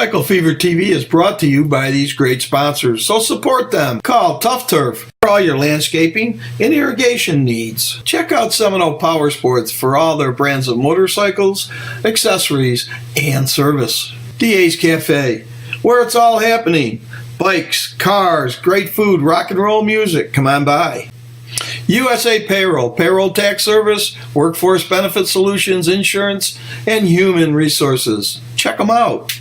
Cycle Fever TV is brought to you by these great sponsors, so support them. Call Tough Turf for all your landscaping and irrigation needs. Check out Seminole Power Sports for all their brands of motorcycles, accessories, and service. DA's Cafe, where it's all happening. Bikes, cars, great food, rock and roll music. Come on by. USA Payroll, payroll tax service, workforce benefit solutions, insurance, and human resources. Check them out.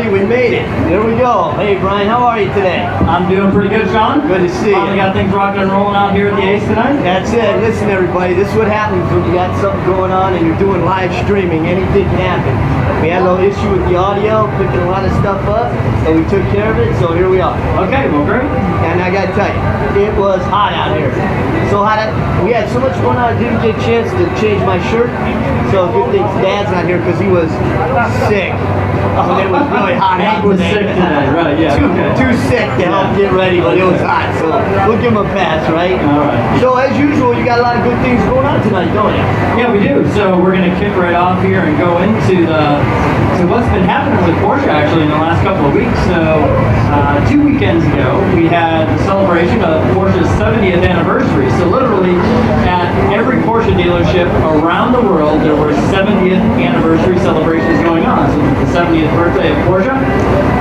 We made it. There we go. Hey, Brian, how are you today? I'm doing pretty good, Sean. Good to see you. Finally got things rocking and rolling out here at the Ace tonight. That's it. Listen, everybody, this is what happens when you got something going on and you're doing live streaming. Anything can happen. We had a little issue with the audio, picking a lot of stuff up, and we took care of it, so here we are. Okay, well, great. And I got to tell you, it was hot out here. So hot. We had so much going on, I didn't get a chance to change my shirt. So good thing Dad's not here because he was sick. When it was really hot out was sick today, right? Yeah. Too sick to help get ready, but it was hot, so we'll give him a pass, right? All right. So as usual, you got a lot of good things going on tonight, don't you? Yeah, we do. So we're going to kick right off here and go into what's been happening with Porsche actually in the last couple of weeks. So 2 weekends ago, we had the celebration of Porsche's 70th anniversary. So literally at every Porsche dealership around the world, there were 70th anniversary celebrations going on. So the 70th birthday of Porsche.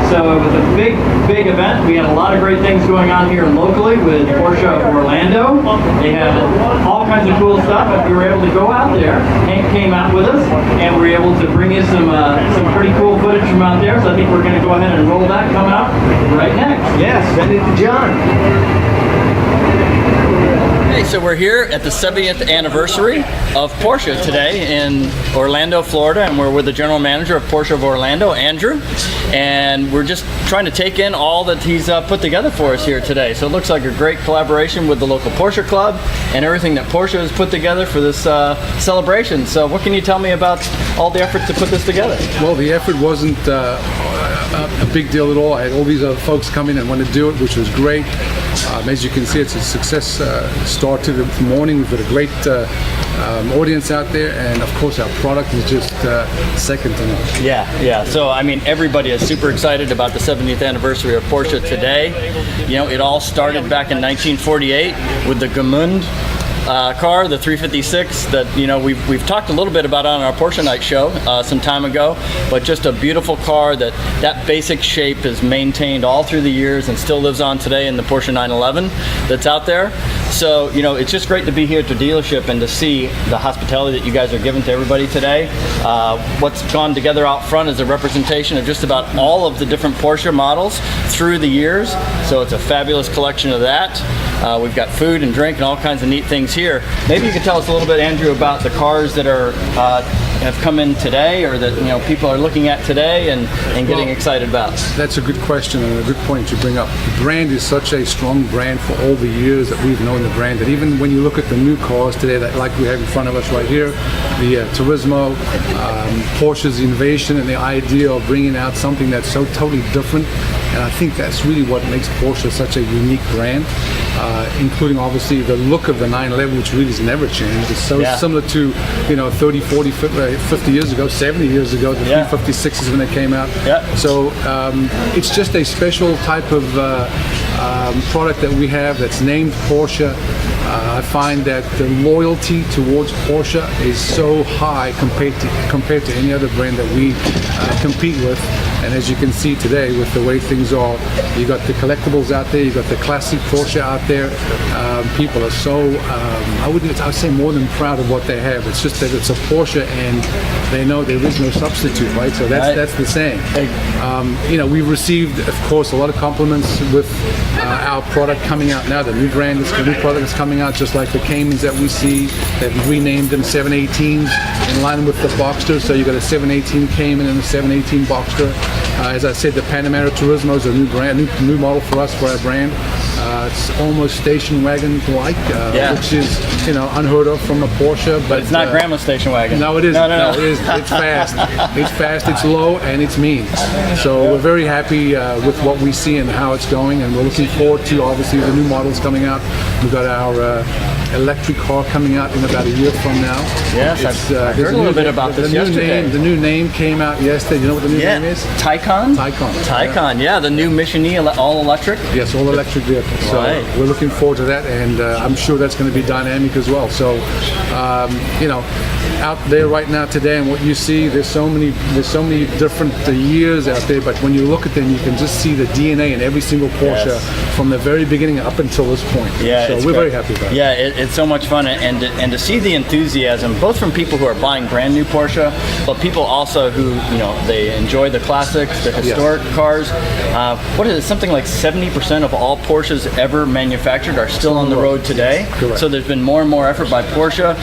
So it was a big, big event. We had a lot of great things going on here locally with Porsche Orlando. They had all kinds of cool stuff, and we were able to go out there. Hank came out with us, and we were able to bring you some pretty cool footage from out there. So I think we're going to go ahead and roll that, come out right next. Yes, send it to John. Hey, so we're here at the 70th anniversary of Porsche today in Orlando, Florida, and we're with the general manager of Porsche of Orlando, Andrew, and we're just trying to take in all that he's put together for us here today. So it looks like a great collaboration with the local Porsche Club and everything that Porsche has put together for this celebration. So what can you tell me about all the effort to put this together? Well, the effort wasn't a big deal at all. I had all these other folks come in and want to do it, which was great. As you can see, it's a success start to the morning. We've got a great audience out there, and of course our product is just second to none. Yeah. So I mean, everybody is super excited about the 70th anniversary of Porsche today. You know, it all started back in 1948 with the Gmund car, the 356 that, you know, we've talked a little bit about on our Porsche Night show some time ago, but just a beautiful car that basic shape is maintained all through the years and still lives on today in the Porsche 911 that's out there. So, you know, it's just great to be here at the dealership and to see the hospitality that you guys are giving to everybody today. What's gone together out front is a representation of just about all of the different Porsche models through the years. So it's a fabulous collection of that. We've got food and drink and all kinds of neat things here. Maybe you could tell us a little bit, Andrew, about the cars that are have come in today, or that, you know, people are looking at today and getting excited about. That's a good question and a good point you bring up. The brand is such a strong brand for all the years that we've known the brand, that even when you look at the new cars today, that like we have in front of us right here, the Turismo, Porsche's innovation and the idea of bringing out something that's so totally different. And I think that's really what makes Porsche such a unique brand, including obviously the look of the 911, which really has never changed. It's so similar to, you know, 30, 40, 50 years ago, 70 years ago, the 356s when they came out. So it's just a special type of product that we have that's named Porsche. I find that the loyalty towards Porsche is so high compared to any other brand that we compete with. And as you can see today, with the way things are, you got the collectibles out there, you got the classic Porsche out there. People are so, I would say more than proud of what they have. It's just that it's a Porsche and they know there is no substitute, right? So that's the saying. You know, we've received, of course, a lot of compliments with our product coming out now. The new brand, the new product is coming out, just like the Caymans that we see. They've renamed them 718s in line with the Boxster. So you got a 718 Cayman and a 718 Boxster. As I said, the Panamera Turismo is a new brand, new model for us, for our brand. It's almost station wagon-like, which is, you know, unheard of from a Porsche. But it's not Grandma's station wagon. No, it isn't. No, it is. It's fast. It's fast. It's low, and it's mean. So we're very happy with what we see and how it's going, and we're looking forward to obviously the new models coming out. We've got our electric car coming out in about a year from now. Yes, I heard a little bit about this yesterday. The new name came out yesterday. You know what the new name is? Taycan? Taycan, yeah, the new Mission E all-electric. Yes, all-electric vehicle. So we're looking forward to that, and I'm sure that's going to be dynamic as well. So, you know, out there right now today, and what you see, there's so many different years out there, but when you look at them, you can just see the DNA in every single Porsche from the very beginning up until this point. Yeah, so we're very happy about it. Yeah, it's so much fun, and to see the enthusiasm, both from people who are buying brand new Porsche, but people also who, you know, they enjoy the classics, the historic cars. What is it? Something like 70% of all Porsches ever manufactured are still on the road today. Correct. So there's been more and more effort by Porsche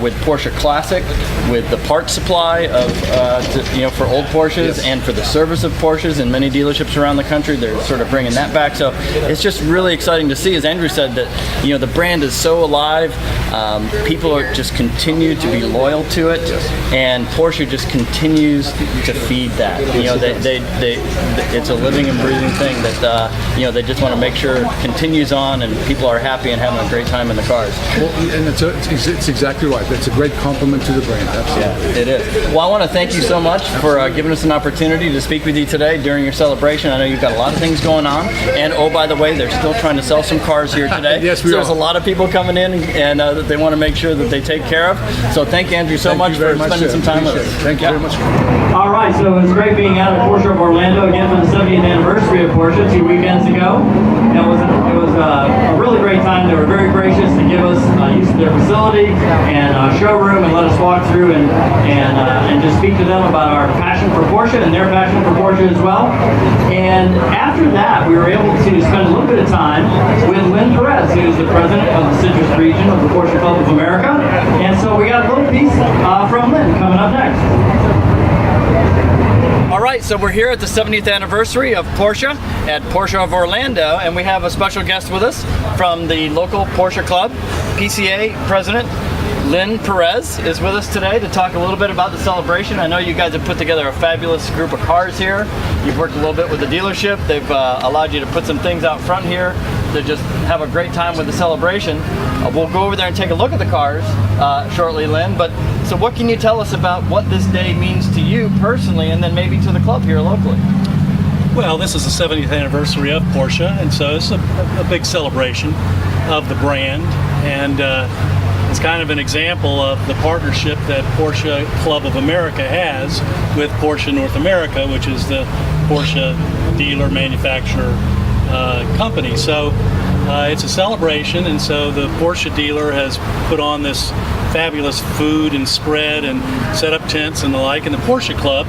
with Porsche Classic, with the part supply of you know, for old Porsches and for the service of Porsches in many dealerships around the country. They're sort of bringing that back. So it's just really exciting to see, as Andrew said, that, you know, the brand is so alive. People are just continue to be loyal to it, and Porsche just continues to feed that. You know, it's a living and breathing thing that you know, they just want to make sure it continues on, and people are happy and having a great time in the cars. Well, and it's exactly right. It's a great compliment to the brand. Absolutely. Yeah, it is. Well, I want to thank you so much for giving us an opportunity to speak with you today during your celebration. I know you've got a lot of things going on, and oh, by the way, they're still trying to sell some cars here today. Yes, we are. There's a lot of people coming in, and that they want to make sure that they take care of. So thank you, Andrew, so much for spending some time with us. Thank you very much. All right, so it was great being out at Porsche of Orlando again for the 70th anniversary of Porsche 2 weekends ago. It was a really great time. They were very gracious to give us use of their facility and showroom, and let us walk through and just speak to them about our passion for Porsche and their passion for Porsche as well. And after that, we were able to spend a little bit of time with Lynn Perez, who is the president of the Citrus region of the Porsche Club of America. And so we got a little piece from Lynn coming up next. All right, so we're here at the 70th anniversary of Porsche at Porsche of Orlando, and we have a special guest with us from the local Porsche Club. PCA President Lynn Perez is with us today to talk a little bit about the celebration. I know you guys have put together a fabulous group of cars here. You've worked a little bit with the dealership. They've allowed you to put some things out front here to just have a great time with the celebration. We'll go over there and take a look at the cars shortly, Lynn. But so what can you tell us about what this day means to you personally, and then maybe to the club here locally? Well, this is the 70th anniversary of Porsche, and so it's a big celebration of the brand, and it's kind of an example of the partnership that Porsche Club of America has with Porsche North America, which is the Porsche dealer manufacturer company. So it's a celebration, and so the Porsche dealer has put on this fabulous food and spread and set up tents and the like, and the Porsche Club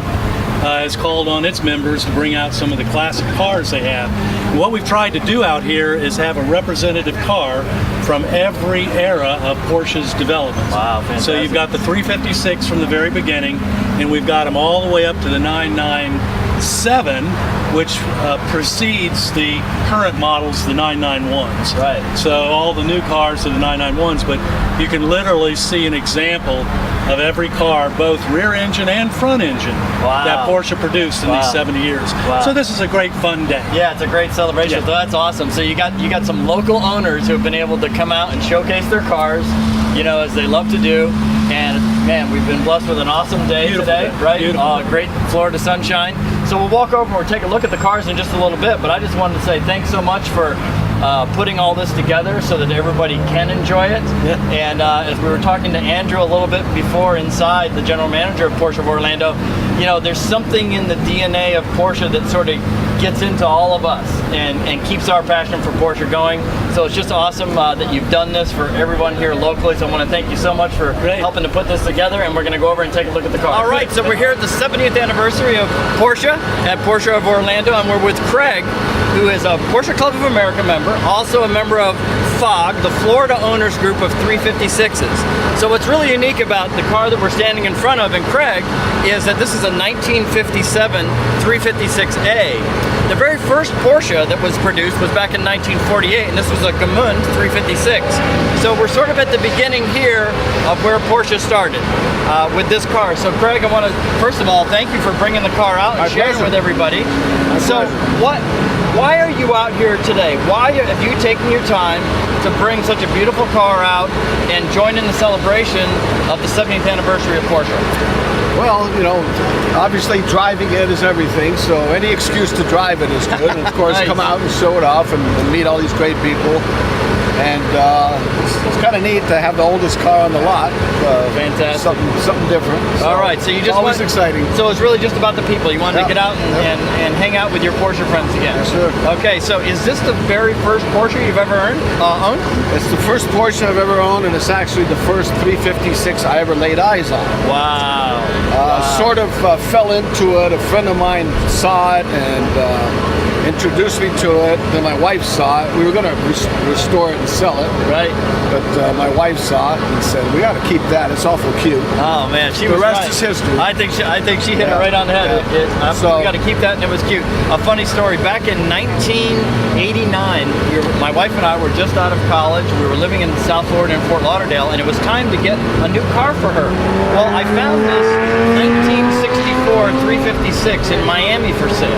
has called on its members to bring out some of the classic cars they have. And what we've tried to do out here is have a representative car from every era of Porsche's development. Wow, fantastic. So you've got the 356 from the very beginning, and we've got them all the way up to the 997, which precedes the current models, the 991s. Right. So all the new cars are the 991s, but you can literally see an example of every car, both rear engine and front engine, that Porsche produced in these 70 years. Wow. So this is a great fun day. Yeah, it's a great celebration. Yeah. So that's awesome. So you got some local owners who have been able to come out and showcase their cars, you know, as they love to do. And man, we've been blessed with an awesome day today, right? Great Florida sunshine. So we'll walk over and we'll take a look at the cars in just a little bit. But I just wanted to say thanks so much for putting all this together so that everybody can enjoy it. Yeah. And as we were talking to Andrew a little bit before inside, the general manager of Porsche of Orlando, you know, there's something in the DNA of Porsche that sort of gets into all of us and keeps our passion for Porsche going. So it's just awesome that you've done this for everyone here locally. So I want to thank you so much for helping to put this together, and we're going to go over and take a look at the car. All right, so we're here at the 70th anniversary of Porsche at Porsche of Orlando, and we're with Craig, who is a Porsche Club of America member, also a member of FOG, the Florida Owners Group of 356s. So what's really unique about the car that we're standing in front of, and Craig, is that this is a 1957 356A. The very first Porsche that was produced was back in 1948, and this was a Gmund 356. So we're sort of at the beginning here of where Porsche started with this car. So Craig, I want to first of all thank you for bringing the car out and sharing with everybody. So why are you out here today? Why have you taken your time to bring such a beautiful car out and join in the celebration of the 70th anniversary of Porsche? Well, you know, obviously driving it is everything, so any excuse to drive it is good. And of course, Nice. come out and show it off and meet all these great people. And it's kind of neat to have the oldest car on the lot. Fantastic. Something different. So All right, so you just always exciting. So it's really just about the people. You wanted to Yeah. get out and hang out with your Porsche friends again. Yes, sir. Okay, so is this the very first Porsche you've ever owned? It's the first Porsche I've ever owned, and it's actually the first 356 I ever laid eyes on. Wow. Sort of fell into it. A friend of mine saw it and introduced me to it. Then my wife saw it. We were going to restore it and sell it. Right. But my wife saw it and said, "We got to keep that. It's awful cute." Oh man, she The was rest right. is history. I think she hit it Yeah. right on the head. Yeah. We got to keep that, and it was cute. A funny story. Back in 1989, my wife and I were just out of college. We were living in South Florida in Fort Lauderdale, and it was time to get a new car for her. Well, I found this 1964 356 in Miami for sale.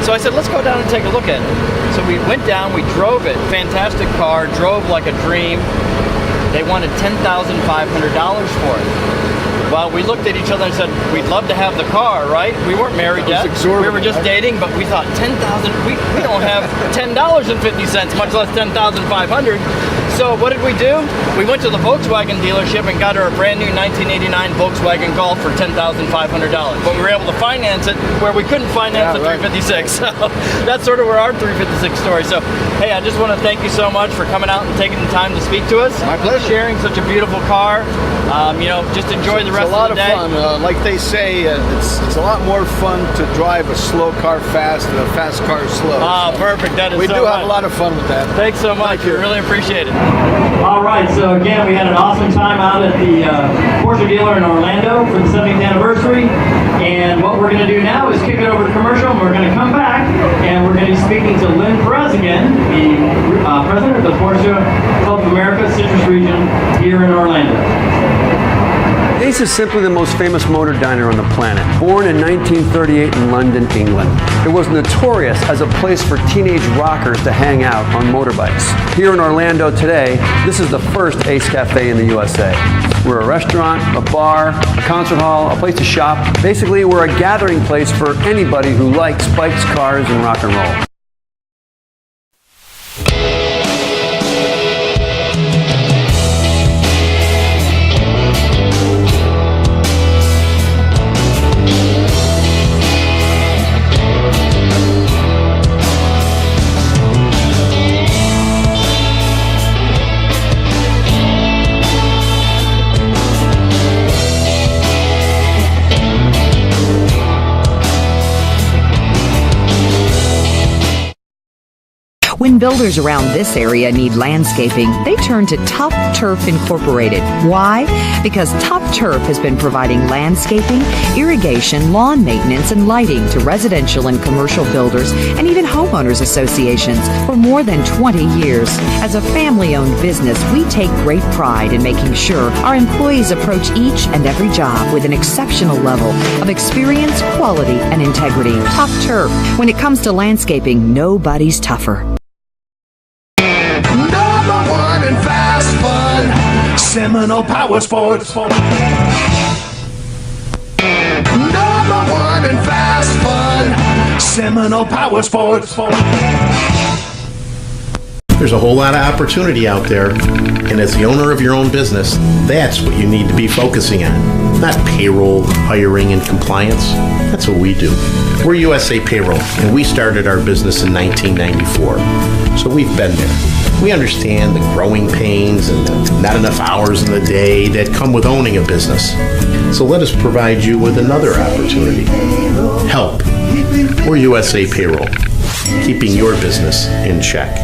So I said, let's go down and take a look at it. So we went down, we drove it. Fantastic car, drove like a dream. They wanted $10,500 for it. Well, we looked at each other and said, we'd love to have the car, right? We weren't married yet. We were just dating, but we thought $10,000, we don't have $10.50, much less $10,500. So what did we do? We went to the Volkswagen dealership and got her a brand new 1989 Volkswagen Golf for $10,500. But we were able to finance it where we couldn't finance the 356. So that's sort of where our 356 story. So, hey, I just want to thank you so much for coming out and taking the time to speak to us. My pleasure. Sharing such a beautiful car. You know, just enjoy the rest It's a lot of the day. of fun. Like they say, it's a lot more fun to drive a slow car fast than a fast car slow. Oh, perfect. That is We so do have right. a lot of fun with that. Thanks so much. Thank you. We really appreciate it. All right, so again, we had an awesome time out at the Porsche dealer in Orlando for the 70th anniversary. And what we're going to do now is kick it over to commercial, and we're going to come back, and we're going to be speaking to Lynn Perez again, the president of the Porsche Club of America Citrus region here in Orlando. Ace is simply the most famous motor diner on the planet. Born in 1938 in London, England, it was notorious as a place for teenage rockers to hang out on motorbikes. Here in Orlando today, this is the first Ace Cafe in the USA. We're a restaurant, a bar, a concert hall, a place to shop. Basically, we're a gathering place for anybody who likes bikes, cars, and rock and roll. When builders around this area need landscaping, they turn to Top Turf Incorporated. Why? Because Top Turf has been providing landscaping, irrigation, lawn maintenance, and lighting to residential and commercial builders and even homeowners associations for more than 20 years. As a family-owned business, we take great pride in making sure our employees approach each and every job with an exceptional level of experience, quality, and integrity. Top Turf. When it comes to landscaping, nobody's tougher. Number one in fast fun, Seminole Power Sports. Number one in fast fun, Seminole Power Sports. There's a whole lot of opportunity out there, and as the owner of your own business, that's what you need to be focusing on. Not payroll, hiring, and compliance. That's what we do. We're USA Payroll, and we started our business in 1994, so we've been there. We understand the growing pains and the not enough hours in the day that come with owning a business. So let us provide you with another opportunity. Help. We're USA Payroll, keeping your business in check.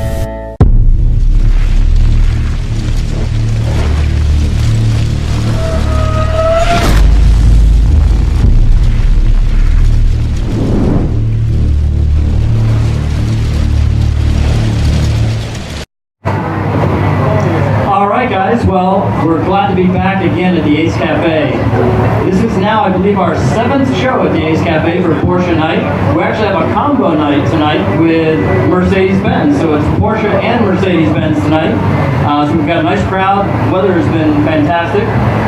Well, we're glad to be back again at the Ace Cafe. This is now, I believe, our 7th show at the Ace Cafe for Porsche night. We actually have a combo night tonight with Mercedes-Benz, so it's Porsche and Mercedes-Benz tonight. So we've got a nice crowd. Weather has been fantastic.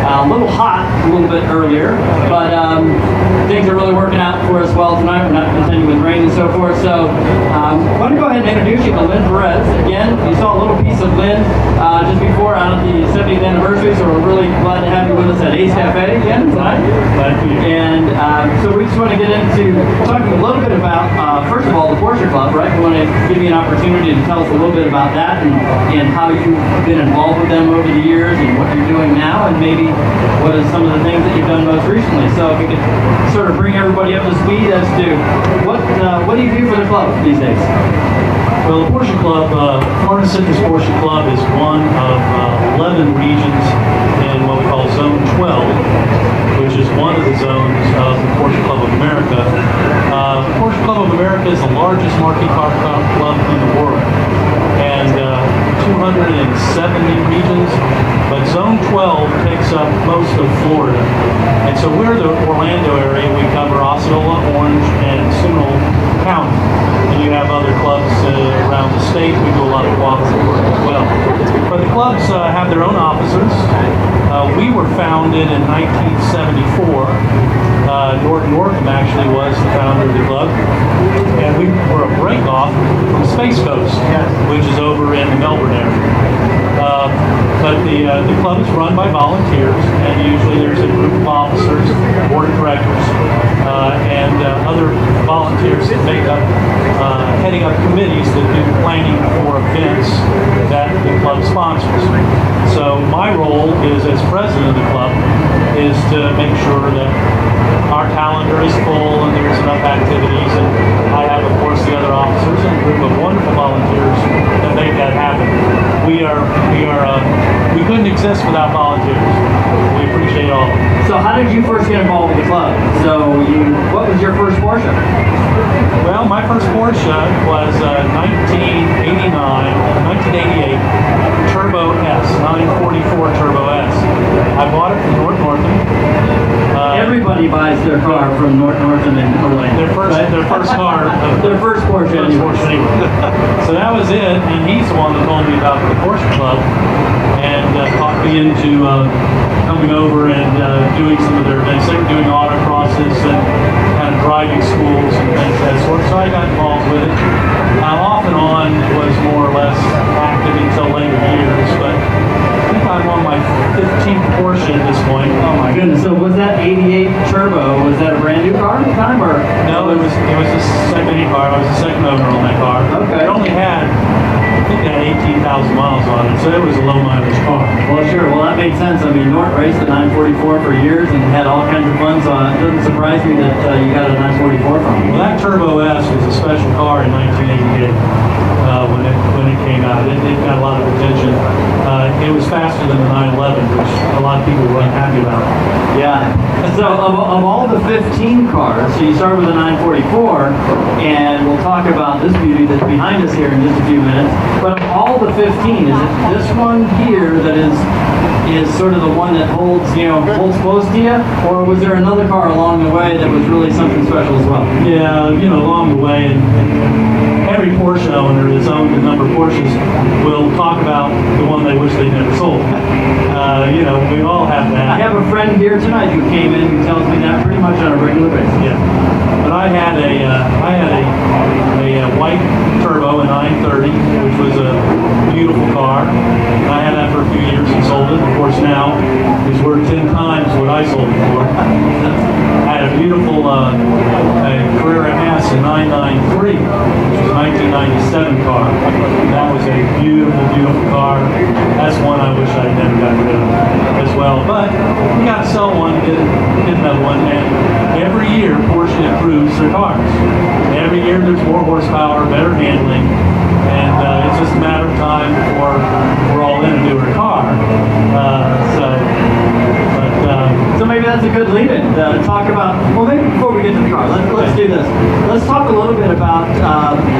A little hot a little bit earlier, but things are really working out for us well tonight. We're not contending with rain and so forth. So I want to go ahead and introduce you to Lynn Perez. Again, you saw a little piece of Lynn just before out at the 70th anniversary, so we're really glad to have you with us at Ace Cafe again tonight. Glad to be here. And so we just want to get into talking a little bit about, first of all, the Porsche Club, right? We want to give you an opportunity to tell us a little bit about that and how you've been involved with them over the years and what you're doing now, and maybe what are some of the things that you've done most recently. So if we could sort of bring everybody up to speed as to what do you do for the club these days? Well, the Porsche Club, Florida Citrus Porsche Club is one of 11 regions in what we call Zone 12, which is one of the zones of the Porsche Club of America. The Porsche Club of America is the largest marquee car club in the world, and 270 regions, but Zone 12 takes up most of Florida. And so we're the Orlando area. We cover Osceola, Orange, and Seminole County. And you have other clubs around the state. We do a lot of cooperative work as well. But the clubs have their own officers. We were founded in 1974. Norton actually was the founder of the club. And we were a break-off from Space Coast, which is over in the Melbourne area. But the club is run by volunteers, and usually there's a group of officers, board of directors, and other volunteers that make up, heading up committees that do planning for events that the club sponsors. So my role is, as president of the club, is to make sure that our calendar is full and there's enough activities, and I have, of course, the other officers and a group of wonderful volunteers that make that happen. We couldn't exist without volunteers. We appreciate all of them. So how did you first get involved with the club? So what was your first Porsche? Well, my first Porsche was 1988 Turbo S, 944 Turbo S. I bought it from Norton. Everybody buys their car from Norton in Orlando. Their first car. Their first Porsche. So that was it, and he's the one that told me about the Porsche Club and talked me into coming over and doing some of their events. They were doing autocrosses and kind of driving schools and things of that sort. So I got involved with it. Off and on was more or less active until later years, but I think I'm on my 15th Porsche at this point. Oh my goodness! So was that '88 Turbo? Was that a brand new car at the time, or no? It was a second car. I was the second owner on that car. Okay. It only had, I think, it had 18,000 miles on it, so it was a low mileage car. Well, sure. Well, that made sense. I mean, Nort raced the 944 for years and had all kinds of fun, so it doesn't surprise me that you got a 944 from him. Well, that Turbo S was a special car in 1988 when it came out. It got a lot of attention. It was faster than the 911, which a lot of people were unhappy about. Yeah. So of all the 15 cars, so you start with the 944, and we'll talk about this beauty that's behind us here in just a few minutes. But of all the 15, is it this one here that is sort of the one that holds close to you, or was there another car along the way that was really something special as well? Yeah, along the way, and every Porsche owner that's owned a number of Porsches will talk about the one they wish they never sold. We all have that. I have a friend here tonight who came in who tells me that pretty much on a regular basis. Yeah, but I had a white Turbo, a 930, which was a beautiful car. And I had that for a few years and sold it. Of course, now it's worth 10 times what I sold it for. I had a beautiful a Carrera S, a 993, which was a 1997 car. That was a beautiful, beautiful car. That's one I wish I never got rid of as well. But we got to sell one, get another one, and every year Porsche improves their cars. Every year there's more horsepower, better handling, and it's just a matter of time before we're all in a newer car. So maybe that's a good lead-in to talk about. Well, maybe before we get to the car, let's do this. Let's talk a little bit about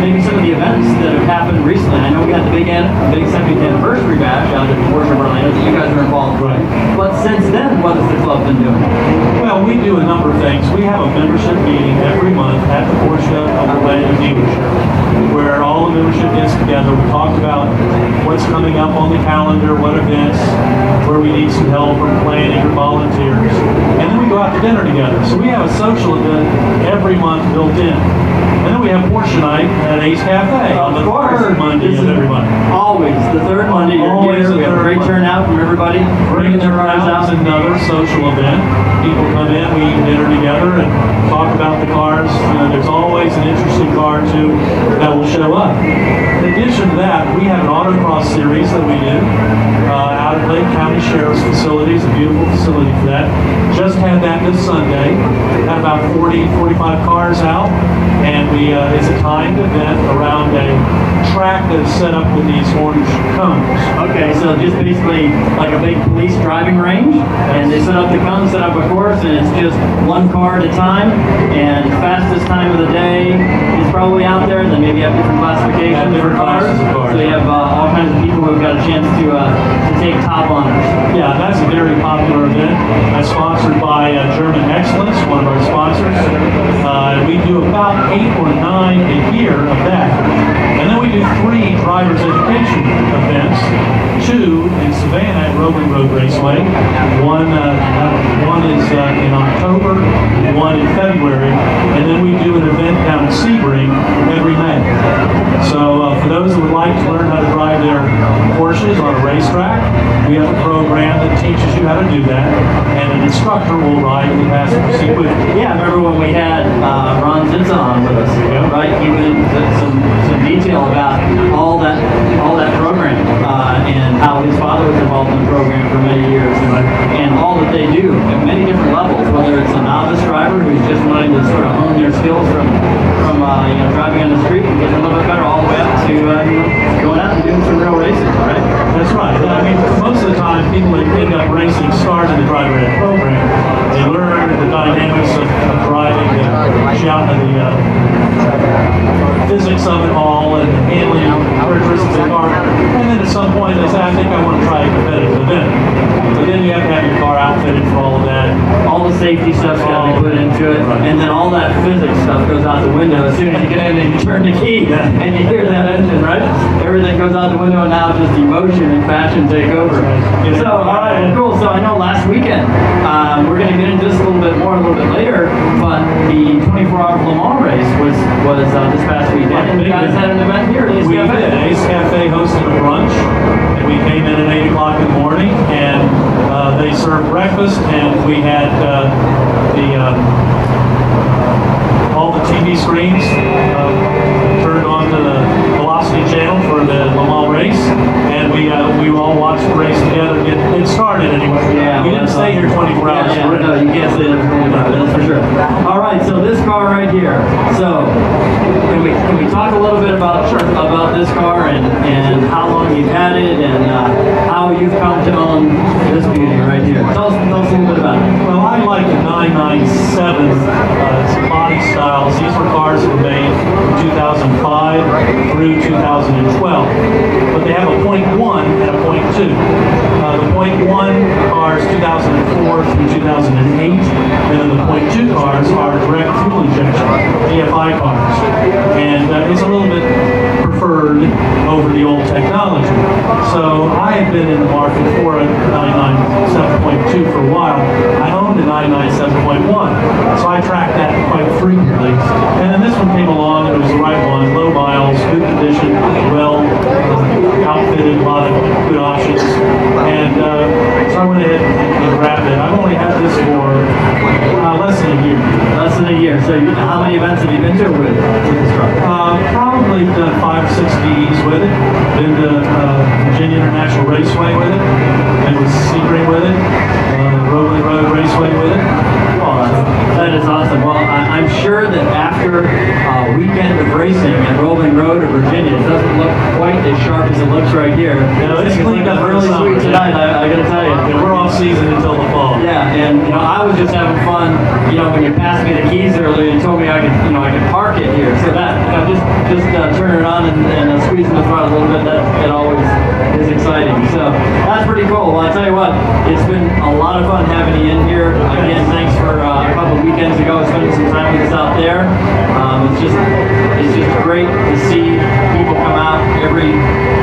maybe some of the events that have happened recently. I know we had the big 70th anniversary bash out at Porsche Orlando that you guys are involved with. But since then, what has the club been doing? Well, we do a number of things. We have a membership meeting every month at the Porsche Orlando dealership, where all the membership gets together. We talk about what's coming up on the calendar, what events, where we need some help or planning or volunteers. And then we go out to dinner together. So we have a social event every month built in. And then we have Porsche night at Ace Cafe on the third Monday of every month. Always the third Monday of the year. We have a great turnout from everybody bringing their cars out. It's another social event. People come in, we eat dinner together and talk about the cars. There's always an interesting car too that will show up. In addition to that, we have an autocross series that we do out at Lake County Sheriff's facilities, a beautiful facility for that. Just had that this Sunday. Had about 40, 45 cars out, and it's a timed event around a track that is set up with these orange cones. Okay, so just basically like a big police driving range, and they set up the cones, set up a course, and it's just one car at a time, and fastest time of the day is probably out there, and then maybe you have different classifications for cars. So you have all kinds of people who have got a chance to take top honors. Yeah, that's a very popular event. That's sponsored by German Excellence, one of our sponsors. We do about 8 or 9 a year of that. And then we do 3 driver's education events, 2 in Savannah at Roman Road Raceway. One is in October, one in February, and then we do an event down in Sebring every May. So for those who would like to learn how to drive their Porsches on a racetrack, we have a program that teaches you how to do that, and an instructor will ride in the passenger seat with you. Yeah, I remember when we had Ron Zitza on with us, right? He went into some detail about all that program and how his father was involved in the program for many years, and all that they do at many different levels, whether it's a novice driver who's just wanting to sort of hone their skills from driving on the street and getting a little bit better, all the way up to going out and doing some real racing, right? That's right. I mean, most of the time, people that end up racing start in the driver ed program. They learn the dynamics of driving, the physics of it all, and the handling characteristics of the car. And then at some point, they say, I think I want to try a competitive event. So then you have to have your car outfitted for all of that. All the safety stuff's got to be put into it, and then all that physics stuff goes out the window as soon as you get in and you turn the key and you hear that engine, right? Everything goes out the window, and now just emotion and passion take over. So, all right, well, cool. So I know last weekend, we're going to get into this a little bit more a little bit later, but the 24-hour Le Mans race was this past weekend, and you guys had an event here at Ace Cafe. We did. Ace Cafe hosted a brunch, and we came in at 8 o'clock in the morning, and they served breakfast, and we had all the TV screens turned on to the Velocity channel for the Le Mans race, and we all watched the race together. It started anyway. Yeah, we didn't stay here 24 hours. Yeah, no, you can't stay there for 24 hours, that's for sure. All right, so this car right here. So can we talk a little bit about this car and how long you've had it and how you've come to own this beauty right here? Tell us a little bit about it. Well, I like the 997 body styles. These were cars that were made from 2005 through 2012. But they have a .1 and a .2. The .1 cars 2004 through 2008, and then the .2 cars are direct fuel injection, DFI cars. And it's a little bit preferred over the old technology. So I have been in the market for a 997.2 for a while. I owned a 997.1, so I tracked that quite frequently. And then this one came along, and it was the right one, low miles, good condition, I went ahead and grabbed it. I've only had this for less than a year. Less than a year. So how many events have you been to with this truck? Probably done 5 or 6 DEs with it. Been to Virginia International Raceway with it. Been to Sebring with it. Road Raceway with it. Well, that is awesome. Well, I'm sure that after a weekend of racing at Rolling Road or Virginia, it doesn't look quite as sharp as it looks right here. Yeah, It's cleaned up really sweet tonight, I gotta tell you. Yeah, we're off season until the fall. Yeah, and I was just having fun. When you passed me the keys earlier, you told me I could park it here. So that just turn it on and squeezing the throttle a little bit. That always is exciting. So that's pretty cool. Well, I tell you what, it's been a lot of fun having you in here. Again, thanks for a couple of weekends ago spending some time with us out there. It's just great to see people come out every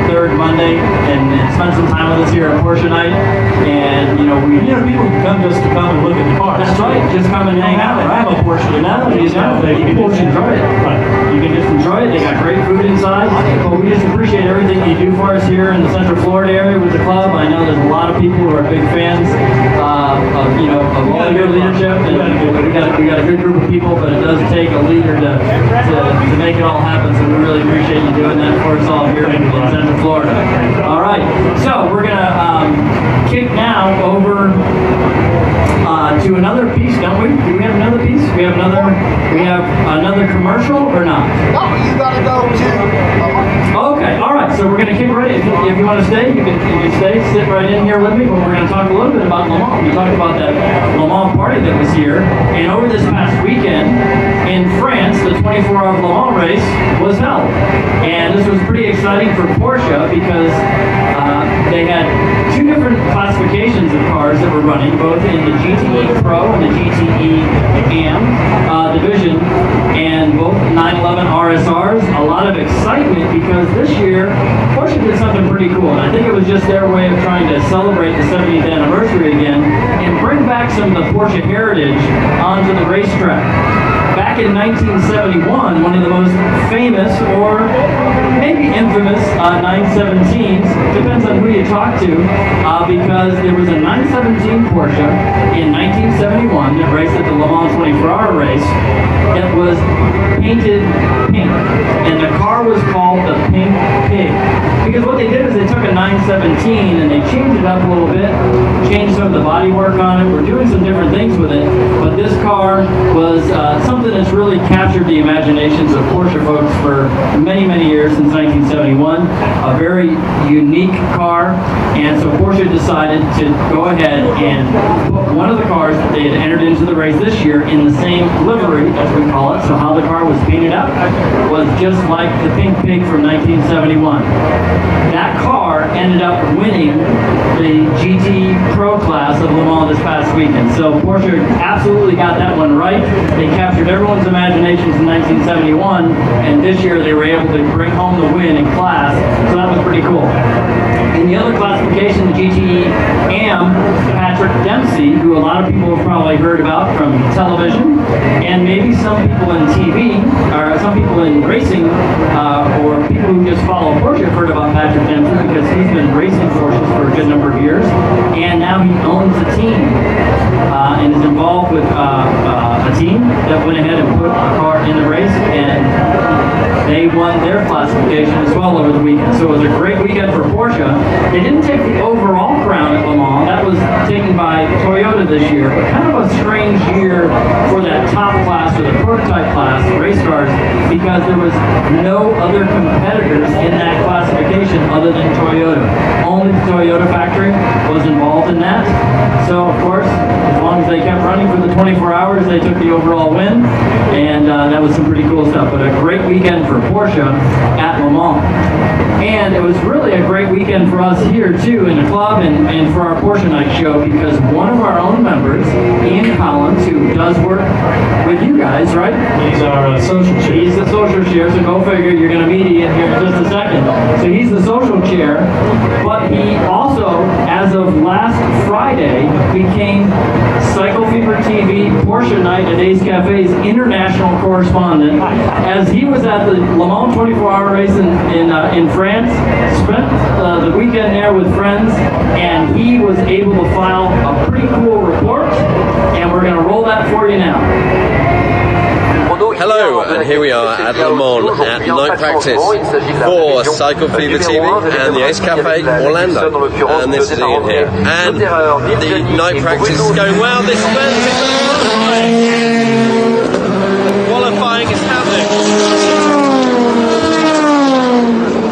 third Monday and spend some time with us here at Porsche Night. And people come just to come and look at the cars. that's right. Just come and hang out. I have a Porsche. People should enjoy it. Right. You can just enjoy it. They got great food inside. But we just appreciate everything you do for us here in the Central Florida area with the club. I know there's a lot of people who are big fans of all your leadership. And we got a good group of people, but it does take a leader to make it all happen. So we really appreciate you doing that for us all here in Central Florida. All right. So we're gonna kick now over to another piece, don't we? Do we have another piece? We have another commercial or not? No, you gotta go to. Okay, all right. So we're gonna kick right. If you want to stay, you can stay. Sit right in here with me. But we're gonna talk a little bit about Le Mans. We talked about that Le Mans party that was here, and over this past weekend in France, the 24-hour Le Mans race was held, and this was pretty exciting for Porsche because they had 2 different classifications of cars that were running, both in the GTE Pro and the GTE AM division, and both 911 RSRs. A lot of excitement because this year Porsche did something pretty cool, and I think it was just their way of trying to celebrate the 70th anniversary again and bring back some of the Porsche heritage onto the racetrack. Back in 1971, one of the most famous, or maybe infamous, 917s, depends on who you talk to, because there was a 917 Porsche in 1971 that raced at the Le Mans 24-hour race that was painted pink, and the car was called the Pink Pig. Because what they did is they took a 917 and they changed it up a little bit, changed some of the bodywork on it. We're doing some different things with it, but this car was something that's really captured the imaginations of Porsche folks for many, many years, since 1971. A very unique car, and so Porsche decided to go ahead and put one of the cars that they had entered into the race this year in the same livery, as we call it. So how the car was painted up was just like the Pink Pig from 1971. That car ended up winning the GT Pro class of Le Mans this past weekend. So Porsche absolutely got that one right. They captured everyone's imaginations in 1971, and this year they were able to bring home the win in class. So that was pretty cool. In the other classification, the GTE AM, Patrick Dempsey, who a lot of people have probably heard about from television, and maybe some people in TV, or some people in racing, or people who just follow Porsche have heard about Patrick Dempsey because he's been racing Porsches for a good number of years, and now he owns a team and is involved with a team that went ahead and put a car in the race, and they won their classification as well over the weekend. So it was a great weekend for Porsche. They didn't take the overall crown at Le Mans. That was taken by Toyota this year, but kind of a strange year for that top class, or the prototype class race cars, because there was no other competitors in that classification other than Toyota. Only the Toyota factory was involved in that. So of course, as long as they kept running for the 24 hours, they took the overall win, and that was some pretty cool stuff. But a great weekend for Porsche at Le Mans. And it was really a great weekend for us here too in the club and for our Porsche Night show, because one of our own members, Ian Collins, who does work with you guys, right? He's our social chair. He's the social chair, so go figure, you're going to meet Ian here in just a second. So he's the social chair, but he also, as of last Friday, became Cycle Fever TV Porsche night at Ace Cafe's international correspondent, as he was at the Le Mans 24-hour race in France, spent the weekend there with friends, and he was able to file a pretty cool report, and we're going to roll that for you now. Hello, and here we are at Le Mans at night practice for Cycle Fever TV and the Ace Cafe Orlando. And this is Ian here. And the night practice is going well. This is qualifying is happening.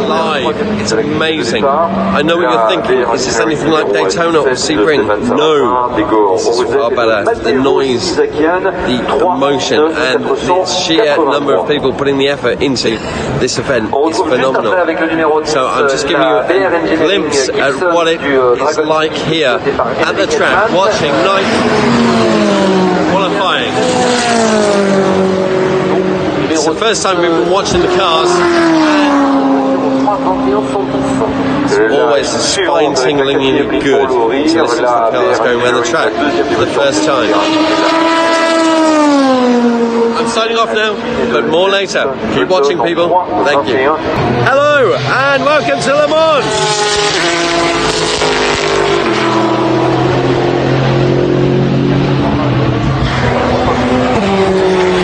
Live. It's amazing. I know what you're thinking. Is this anything like Daytona or Sebring? No. This is far better. The noise, the emotion, and the sheer number of people putting the effort into this event is phenomenal. So I'm just giving you a glimpse at what it is like here at the track, watching night qualifying. It's the first time we've been watching the cars. It's always spine-tinglingly good to listen to the cars going around the track for the first time. I'm signing off now, but more later. Keep watching, people. Thank you. Hello, and welcome to Le Mans.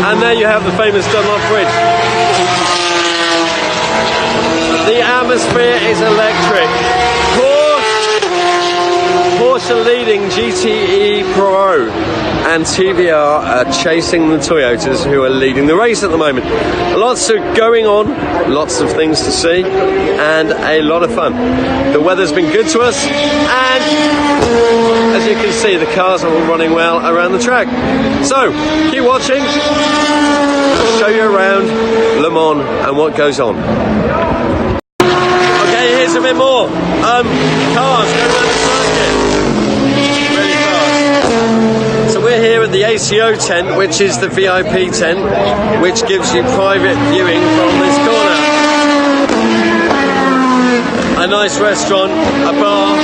And there you have the famous Dunlop Bridge. The atmosphere is electric. Porsche leading GTE Pro and TVR are chasing the Toyotas, who are leading the race at the moment. Lots of going on, lots of things to see, and a lot of fun. The weather's been good to us, and as you can see, the cars are all running well around the track. So, keep watching. I'll show you around Le Mans and what goes on. Okay, here's a bit more. Cars going around the circuit. Really fast. So we're here at the ACO tent, which is the VIP tent, which gives you private viewing from this corner. A nice restaurant, a bar,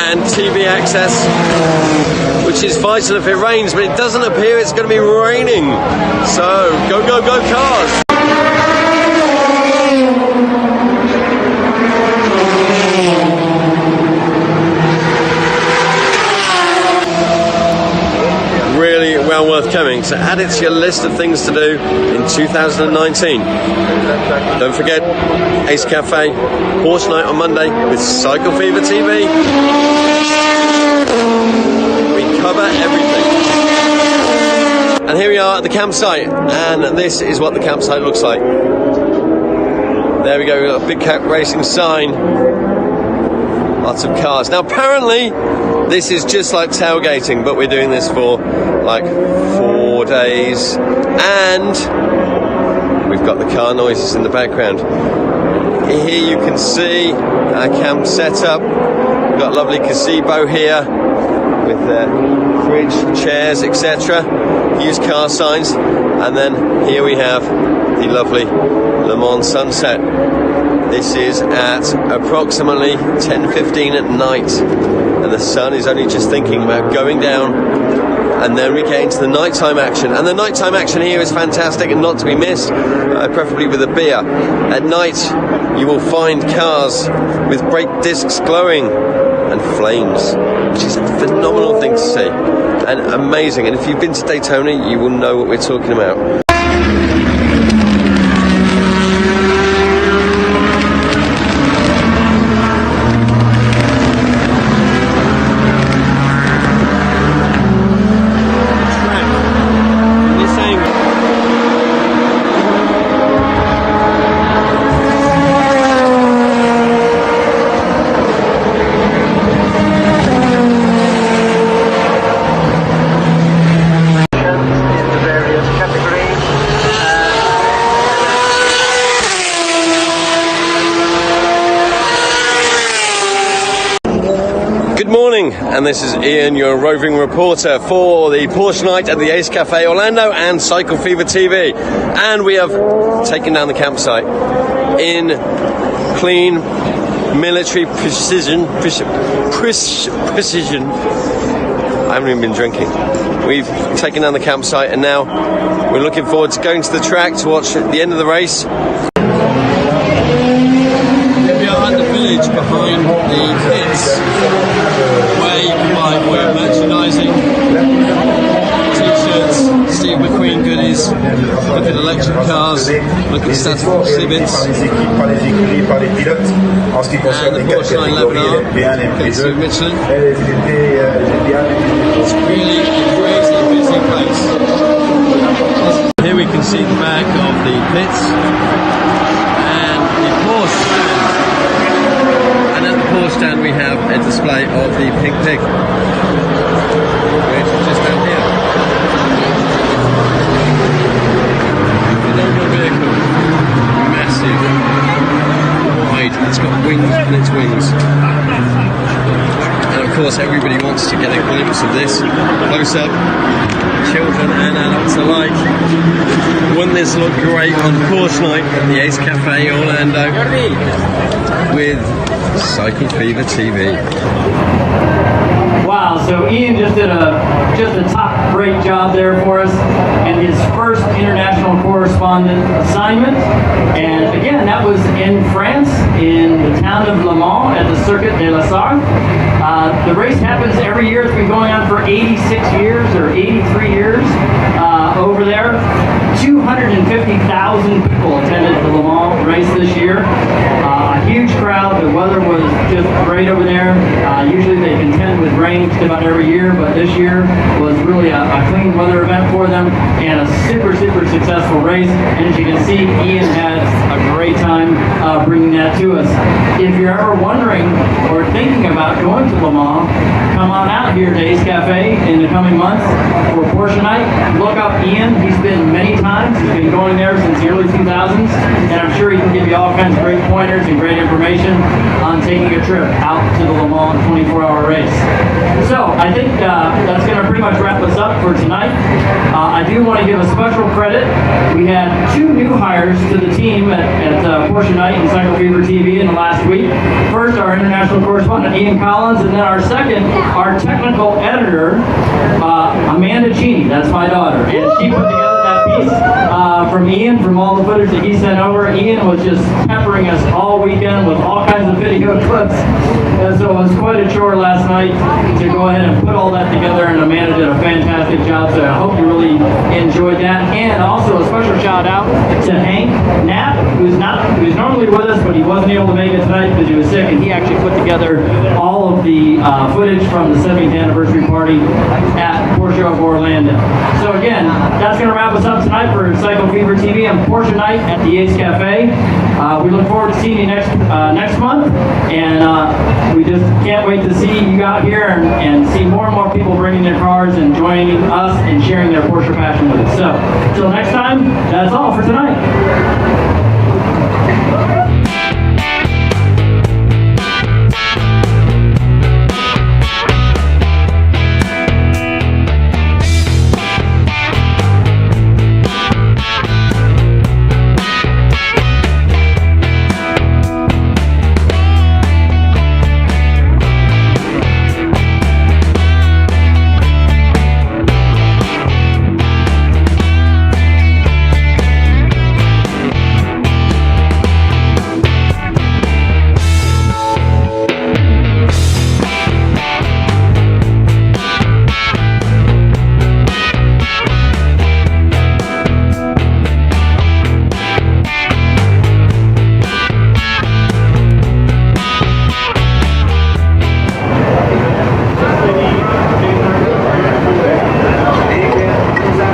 and TV access, which is vital if it rains, but it doesn't appear it's going to be raining. So, go, go, go, cars! Really well worth coming, so add it to your list of things to do in 2019. Don't forget, Ace Cafe, Porsche Night on Monday with Cycle Fever TV. We cover everything. And here we are at the campsite, and this is what the campsite looks like. There we go, we've got a big cat racing sign. Lots of cars. Now apparently this is just like tailgating, but we're doing this for like 4 days, and we've got the car noises in the background. Here you can see our camp setup. We've got a lovely gazebo here with fridge, chairs, etc. Used car signs, and then here we have the lovely Le Mans sunset. This is at approximately 10:15 at night, and the sun is only just thinking about going down, and then we get into the nighttime action. And the nighttime action here is fantastic and not to be missed, preferably with a beer. At night, you will find cars with brake discs glowing and flames, which is a phenomenal thing to see, and amazing. And if you've been to Daytona, you will know what we're talking about. And this is Ian, your roving reporter for the Porsche Night at the Ace Cafe Orlando and Cycle Fever TV. And we have taken down the campsite in clean military precision. I haven't even been drinking. We've taken down the campsite and now we're looking forward to going to the track to watch the end of the race. We are at the village behind the pits where you can buy merchandising, t-shirts, Steve McQueen goodies, look at electric cars, look at statistical exhibits, and the Porsche 911R, Steve Michelin. It's really a crazy busy place. Here we can see the back of the pits and the Porsche stand. And at the Porsche stand we have a display of the Pink Pig, which is just down here. Phenomenal vehicle, massive, wide, it's got wings on its wings. And of course everybody wants to get a glimpse of this close up, children and adults alike. Wouldn't this look great on Porsche night at the Ace Cafe Orlando with Cycle Fever TV. Wow, so Ian just did a top great job there for us and his first international correspondent assignment. And again, that was in France, in the town of Le Mans at the Circuit de la Sarthe. The race happens every year. It's been going on for 86 years or 83 years over there. 250,000 people attended the Le Mans race this year. A huge crowd. The weather was just great over there. Usually they contend with rain just about every year, but this year was really a clean weather event for them and a super successful race. And as you can see, Ian had a great time bringing that to us. If you're ever wondering or thinking about going to Le Mans, come on out here to Ace Cafe in the coming months for Porsche night. Look up Ian. He's been many times. He's been going there since the early 2000s, and I'm sure he can give you all kinds of great pointers and great information on taking a trip out to the Le Mans 24-hour race. So I think that's going to pretty much wrap us up for tonight. I do want to give a special credit. We had 2 new hires to the team at Porsche Night and Cycle Fever TV in the last week. First, our international correspondent Ian Collins, and then our second, our technical editor, Amanda Cheney. That's my daughter, and she put together that piece from Ian, from all the footage that he sent over. Ian was just peppering us all weekend with all kinds of video clips, and so it was quite a chore last night to go ahead and put all that together, and Amanda did a fantastic job, so I hope you really enjoyed that. And also a special shout out to Hank Knapp, who's normally with us, but he wasn't able to make it tonight because he was sick, and he actually put together all of the footage from the 70th anniversary party at Porsche of Orlando. So again, that's going to wrap us up tonight for Cycle Fever TV and Porsche Night at the Ace Cafe. We look forward to seeing you next month, and we just can't wait to see you out here and see more and more people bringing their cars and joining us and sharing their Porsche passion with us. So, until next time, that's all for tonight.